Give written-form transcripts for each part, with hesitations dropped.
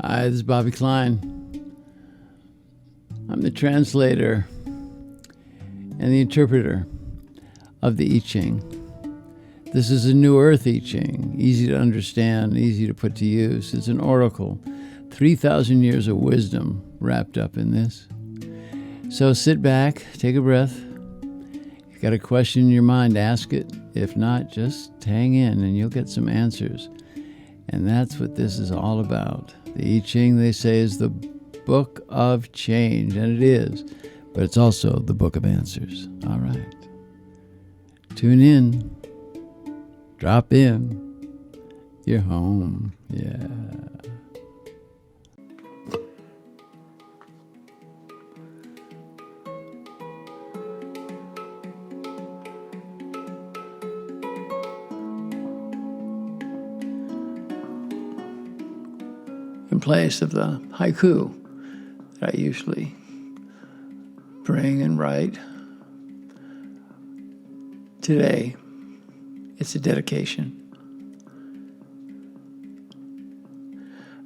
Hi, this is Bobby Klein. I'm the translator and the interpreter of the I Ching. This is a New Earth I Ching, easy to understand, easy to put to use. It's an oracle, 3,000 years of wisdom wrapped up in this. So sit back, take a breath. If you've got a question in your mind, ask it. If not, just hang in and you'll get some answers. And that's what this is all about. The I Ching, they say, is the book of change, and it is, but it's also the book of answers. All right. Tune in. Drop in. You're home. Yeah. In place of the haiku that I usually bring and write, today it's a dedication.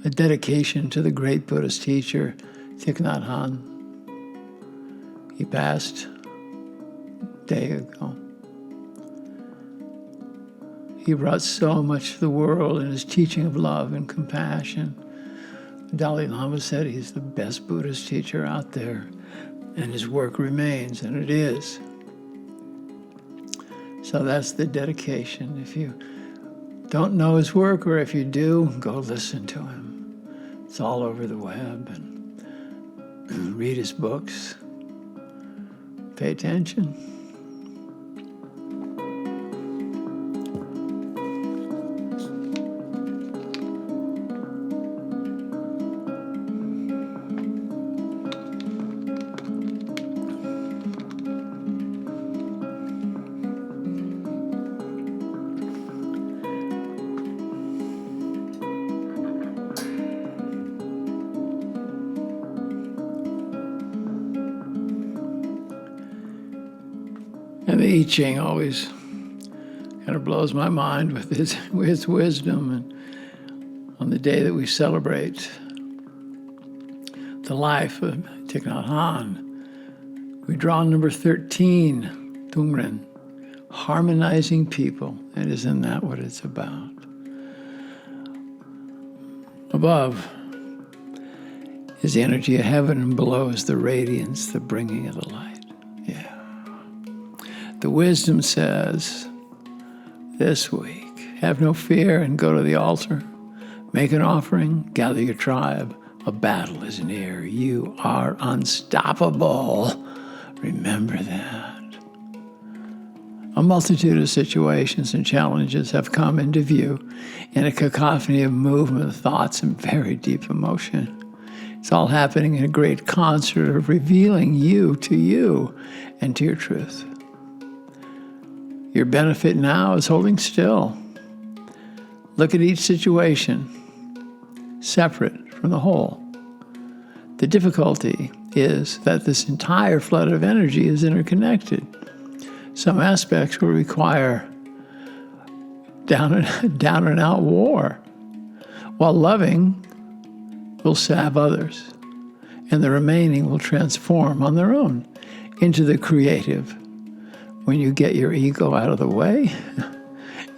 A dedication to the great Buddhist teacher, Thich Nhat Hanh. He passed a day ago. He brought so much to the world in his teaching of love and compassion. Dalai Lama said he's the best Buddhist teacher out there, and his work remains, and it is. So that's the dedication. If you don't know his work, or if you do, go listen to him. It's all over the web, and read his books. Pay attention. And the I Ching always kind of blows my mind with his wisdom. And on the day that we celebrate the life of Thich Nhat Hanh, we draw number 13, Tong, harmonizing people. And isn't that what it's about? Above is the energy of heaven, and below is the radiance, the bringing of the light. Yeah. The wisdom says, this week, have no fear and go to the altar. Make an offering, gather your tribe. A battle is near. You are unstoppable. Remember that. A multitude of situations and challenges have come into view in a cacophony of movement, thoughts, and very deep emotion. It's all happening in a great concert of revealing you and to your truth. Your benefit now is holding still. Look at each situation separate from the whole. The difficulty is that this entire flood of energy is interconnected. Some aspects will require down and out war, while loving will salve others, and the remaining will transform on their own into the creative. When you get your ego out of the way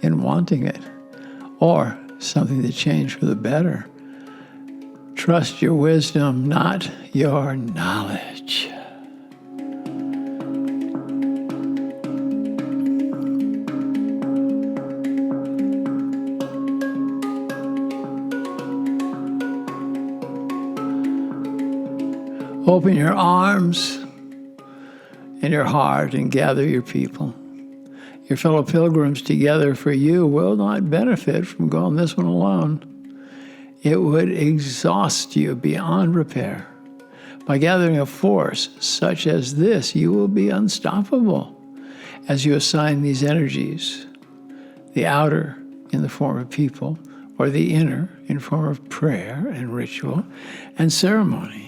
in wanting it, or something to change for the better. Trust your wisdom, not your knowledge. Open your arms and your heart and gather your people. Your fellow pilgrims together for you will not benefit from going this one alone. It would exhaust you beyond repair. By gathering a force such as this, you will be unstoppable as you assign these energies, the outer in the form of people, or the inner in form of prayer and ritual and ceremony.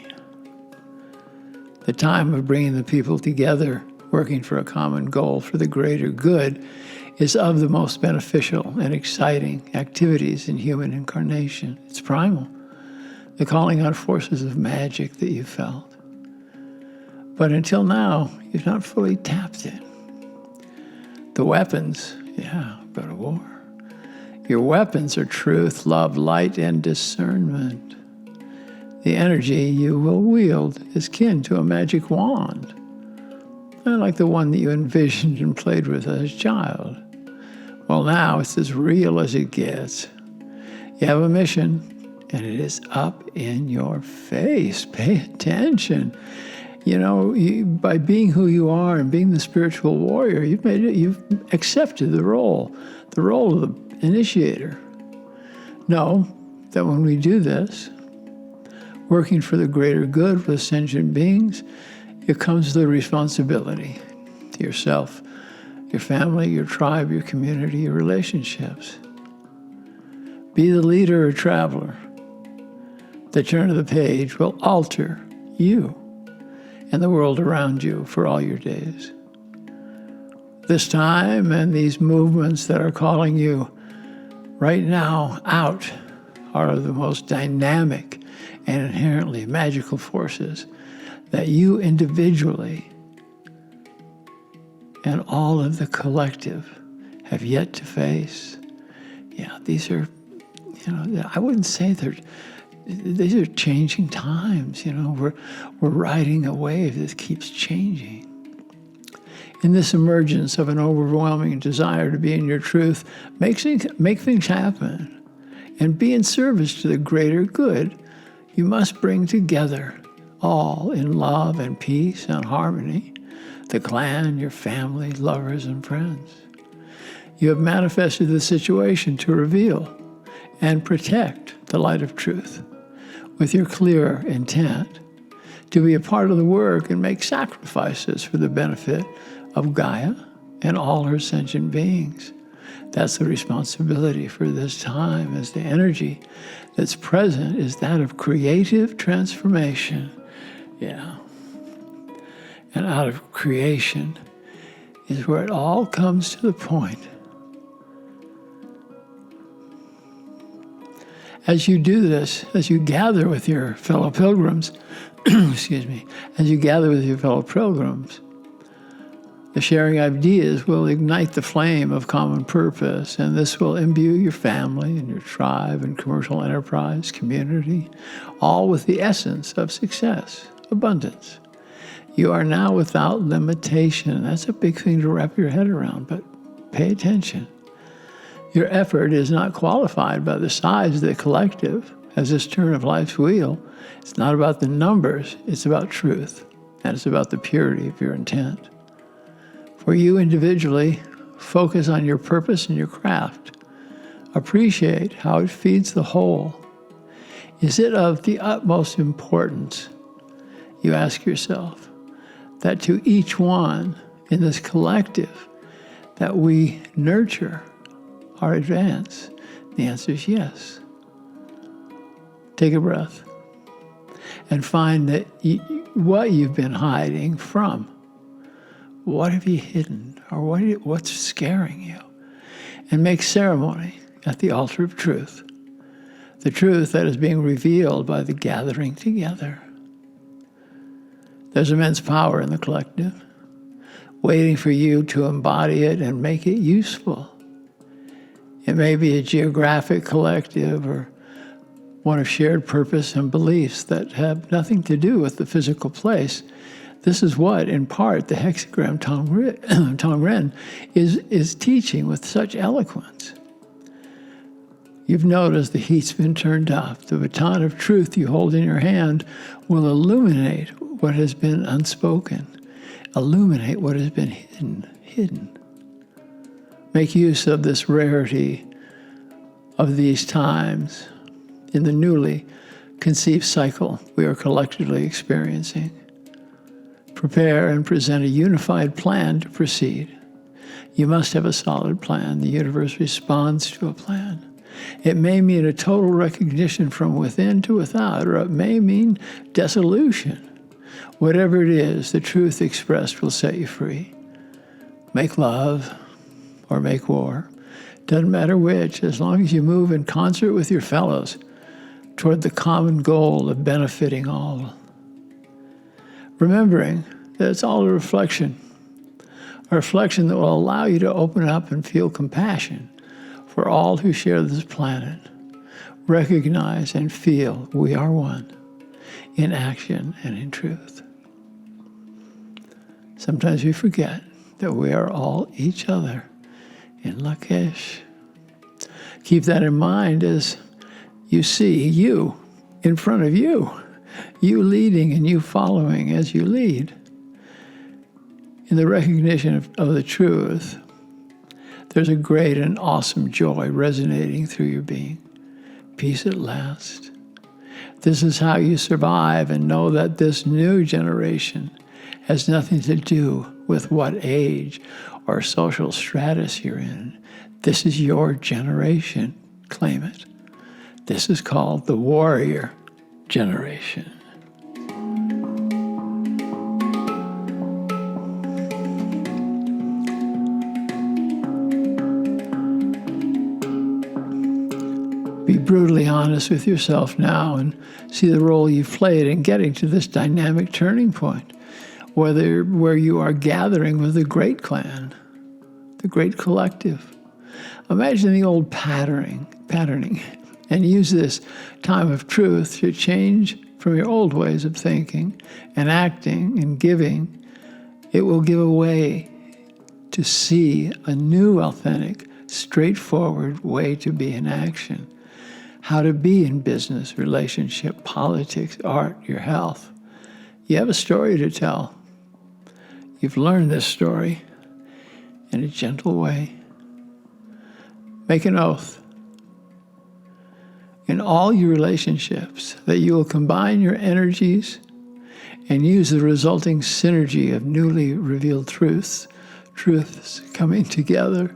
The time of bringing the people together, working for a common goal for the greater good, is of the most beneficial and exciting activities in human incarnation. It's primal. the calling out forces of magic that you felt. But until now, you've not fully tapped it. The weapons, go to war. Your weapons are truth, love, light, and discernment. The energy you will wield is kin to a magic wand, not like the one that you envisioned and played with as a child. Well, now it's as real as it gets. You have a mission, and it is up in your face. Pay attention. By being who you are and being the spiritual warrior, you've accepted the role of the initiator. Know that when we do this, working for the greater good with sentient beings, it comes the responsibility to yourself, your family, your tribe, your community, your relationships. Be the leader or traveler. The turn of the page will alter you and the world around you for all your days. This time and these movements that are calling you right now out are the most dynamic and inherently magical forces that you individually and all of the collective have yet to face. These are, I wouldn't say these are changing times. We're riding a wave that keeps changing. In this emergence of an overwhelming desire to be in your truth, make things happen and be in service to the greater good. You must bring together all in love and peace and harmony, the clan, your family, lovers, and friends. You have manifested the situation to reveal and protect the light of truth with your clear intent to be a part of the work and make sacrifices for the benefit of Gaia and all her sentient beings. That's the responsibility for this time, as the energy that's present is that of creative transformation. And out of creation is where it all comes to the point. As you do this, as you gather with your fellow pilgrims, as you gather with your fellow pilgrims, the sharing ideas will ignite the flame of common purpose, and this will imbue your family and your tribe and commercial enterprise, community, all with the essence of success, abundance. You are now without limitation. That's a big thing to wrap your head around, but pay attention. Your effort is not qualified by the size of the collective as this turn of life's wheel. It's not about the numbers, it's about truth, and it's about the purity of your intent. For you individually, focus on your purpose and your craft. Appreciate how it feeds the whole. Is it of the utmost importance, you ask yourself, that to each one in this collective that we nurture our advance? The answer is yes. Take a breath and find that what you've been hiding from. What have you hidden, or what's scaring you? And make ceremony at the altar of truth, the truth that is being revealed by the gathering together. There's immense power in the collective, waiting for you to embody it and make it useful. It may be a geographic collective or one of shared purpose and beliefs that have nothing to do with the physical place. This is what, in part, the hexagram Tong Ren is teaching with such eloquence. You've noticed the heat's been turned up. The baton of truth you hold in your hand will illuminate what has been unspoken, illuminate what has been hidden. Make use of this rarity of these times in the newly conceived cycle we are collectively experiencing. Prepare and present a unified plan to proceed. You must have a solid plan. The universe responds to a plan. It may mean a total recognition from within to without, or it may mean dissolution. Whatever it is, the truth expressed will set you free. Make love or make war. Doesn't matter which, as long as you move in concert with your fellows toward the common goal of benefiting all. Remembering that it's all a reflection that will allow you to open up and feel compassion for all who share this planet. Recognize and feel we are one in action and in truth. Sometimes we forget that we are all each other in Lakesh. Keep that in mind as you see you in front of you leading and you following as you lead. In the recognition of the truth, there's a great and awesome joy resonating through your being. Peace at last. This is how you survive and know that this new generation has nothing to do with what age or social stratus you're in. This is your generation. Claim it. This is called the warrior generation. Be brutally honest with yourself now and see the role you've played in getting to this dynamic turning point, where you are gathering with the great clan, the great collective. Imagine the old patterning, and use this time of truth to change from your old ways of thinking and acting and giving. It will give a way to see a new, authentic, straightforward way to be in action. How to be in business, relationship, politics, art, your health. You have a story to tell. You've learned this story in a gentle way. Make an oath in all your relationships that you will combine your energies and use the resulting synergy of newly revealed truths coming together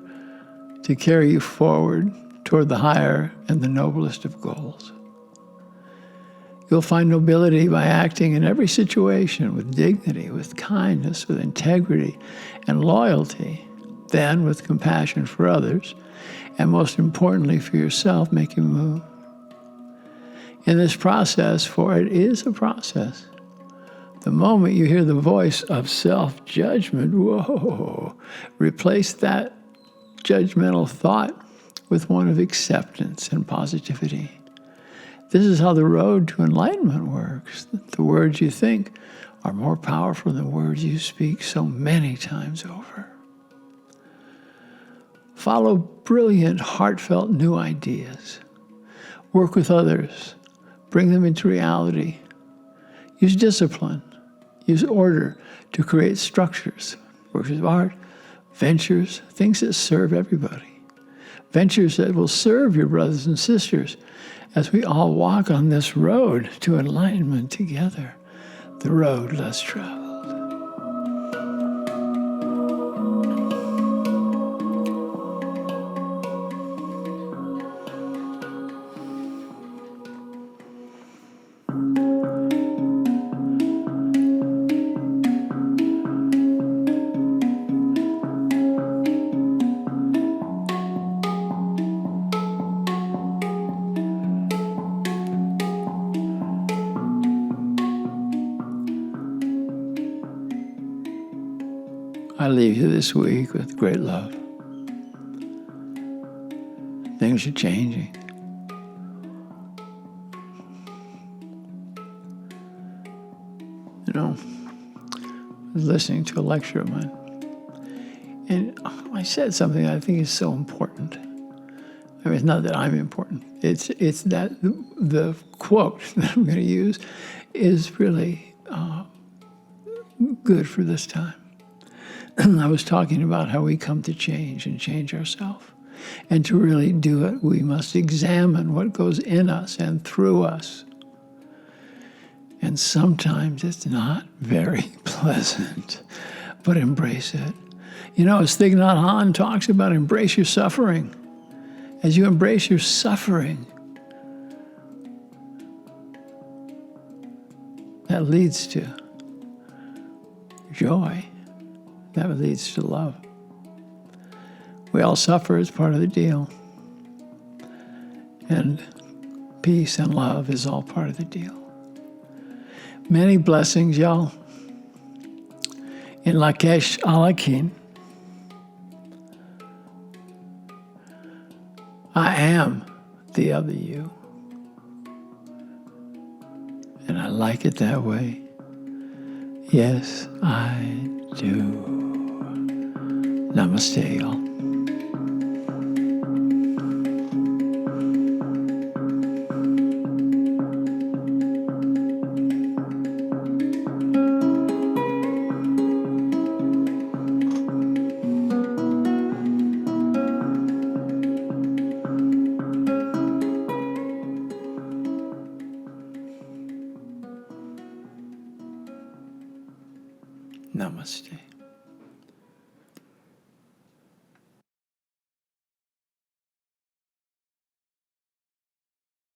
to carry you forward toward the higher and the noblest of goals. You'll find nobility by acting in every situation with dignity, with kindness, with integrity and loyalty, then with compassion for others, and most importantly for yourself, make you move. In this process, for it is a process, the moment you hear the voice of self-judgment, whoa, replace that judgmental thought with one of acceptance and positivity. This is how the road to enlightenment works. The words you think are more powerful than words you speak so many times over. Follow brilliant, heartfelt new ideas. Work with others. Bring them into reality. Use discipline. Use order to create structures, works of art, ventures, things that serve everybody. Ventures that will serve your brothers and sisters as we all walk on this road to enlightenment together, the road less traveled. I leave you this week with great love. Things are changing. You know, I was listening to a lecture of mine, and I said something I think is so important. I mean, it's not that I'm important. It's that the quote that I'm going to use is really good for this time. I was talking about how we come to change and change ourselves. And to really do it, we must examine what goes in us and through us. And sometimes it's not very pleasant, but embrace it. You know, as Thich Nhat Hanh talks about, embrace your suffering. As you embrace your suffering, that leads to joy. That leads to love. We all suffer as part of the deal. And peace and love is all part of the deal. Many blessings, y'all. In Lakesh Alakin, I am the other you. And I like it that way. Yes, I do. Namaste, y'all.